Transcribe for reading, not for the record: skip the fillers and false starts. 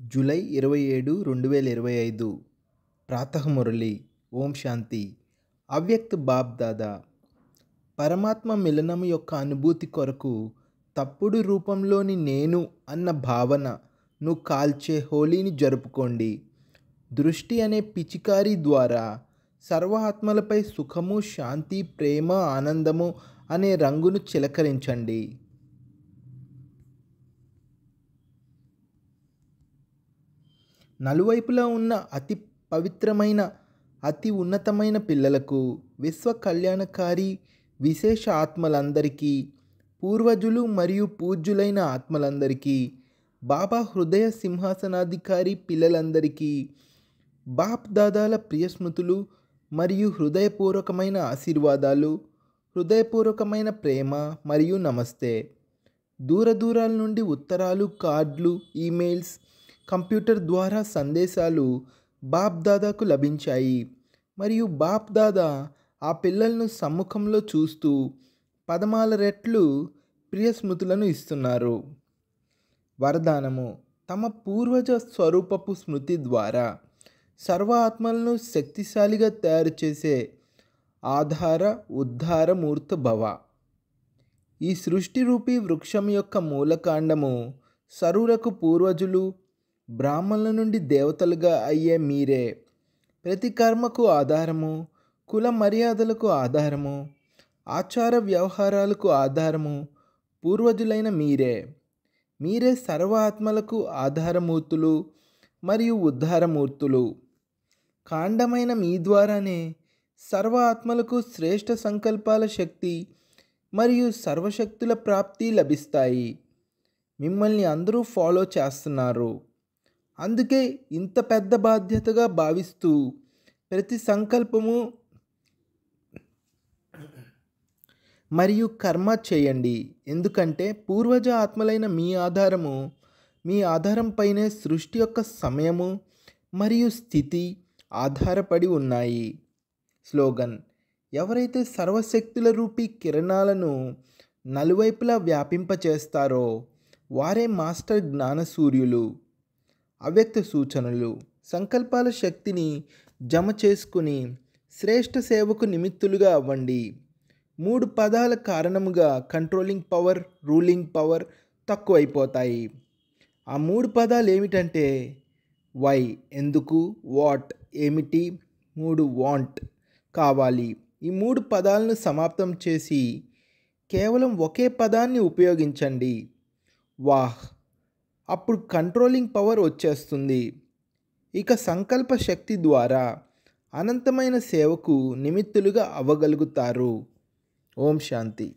July 27, 2025 ప్రాతఃమురళి. ఓం శాంతి. అవ్యక్త్ బాప్ దాదా పరమాత్మ మిలనం యొక్క అనుభూతి కొరకు తప్పుడు రూపంలోని నేను అన్న భావనను కాల్చే హోలీని జరుపుకోండి. దృష్టి అనే పిచికారి ద్వారా సర్వ ఆత్మలపై సుఖము, శాంతి, ప్రేమ, ఆనందము అనే రంగును చిలకరించండి. నలువైపులా ఉన్న అతి పవిత్రమైన, అతి ఉన్నతమైన పిల్లలకు, విశ్వ కళ్యాణకారి విశేష ఆత్మలందరికీ, పూర్వజులు మరియు పూజ్యులైన ఆత్మలందరికీ, బాబా హృదయ సింహాసనాధికారి పిల్లలందరికీ, బాప్ దాదాల ప్రియ స్మృతులు మరియు హృదయపూర్వకమైన ఆశీర్వాదాలు, హృదయపూర్వకమైన ప్రేమ మరియు నమస్తే. దూరాల నుండి ఉత్తరాలు, కార్డులు, ఈమెయిల్స్, కంప్యూటర్ ద్వారా సందేశాలు బాప్ దాదాకు లభించాయి మరియు బాప్ దాదా ఆ పిల్లలను సమ్ముఖంలో చూస్తూ పదమాల రెట్లు ప్రియ స్మృతులను ఇస్తున్నారు. వరదానము: తమ పూర్వజ స్వరూపపు స్మృతి ద్వారా సర్వ ఆత్మలను శక్తిశాలిగా తయారు చేసే ఆధార ఉద్ధార మూర్త భవ. ఈ సృష్టి రూపీ వృక్షం యొక్క మూలకాండము సర్వులకు పూర్వజులు, బ్రాహ్మణుల నుండి దేవతలుగా అయ్యే మీరే. ప్రతి కర్మకు ఆధారము, కుల మర్యాదలకు ఆధారము, ఆచార వ్యవహారాలకు ఆధారము పూర్వజులైన మీరే. మీరే సర్వ ఆత్మలకు ఆధారమూర్తులు మరియు ఉద్ధారమూర్తులు. కాండమైన మీ ద్వారానే సర్వ ఆత్మలకు శ్రేష్ఠ సంకల్పాల శక్తి మరియు సర్వశక్తుల ప్రాప్తి లభిస్తాయి. మిమ్మల్ని అందరూ ఫాలో చేస్తున్నారు. అందుకే ఇంత పెద్ద బాధ్యతగా భావిస్తూ ప్రతి సంకల్పము మరియు కర్మ చేయండి. ఎందుకంటే పూర్వజ ఆత్మలైన మీ ఆధారంపైనే సృష్టి యొక్క సమయము మరియు స్థితి ఆధారపడి ఉన్నాయి. స్లోగన్: ఎవరైతే సర్వశక్తుల రూపీ కిరణాలను నలువైపులా వ్యాపింపచేస్తారో వారే మాస్టర్ జ్ఞానసూర్యులు. అవ్యక్త సూచనలు: సంకల్పాల శక్తిని జమ చేసుకుని శ్రేష్ఠ సేవకు నిమిత్తులుగా అవ్వండి. 3 పదాల కారణముగా కంట్రోలింగ్ పవర్, రూలింగ్ పవర్ తక్కువైపోతాయి. ఆ 3 పదాలు ఏమిటంటే వై ఎందుకు, వాట్ ఏమిటి, 3 వాంట్ కావాలి. ఈ 3 పదాలను సమాప్తం చేసి కేవలం ఒకే పదాన్ని ఉపయోగించండి. వాహ్! అప్పుడు కంట్రోలింగ్ పవర్ వచ్చేస్తుంది. ఇక సంకల్ప శక్తి ద్వారా అనంతమైన సేవకు నిమిత్తులుగా అవ్వగలుగుతారు. ఓం శాంతి.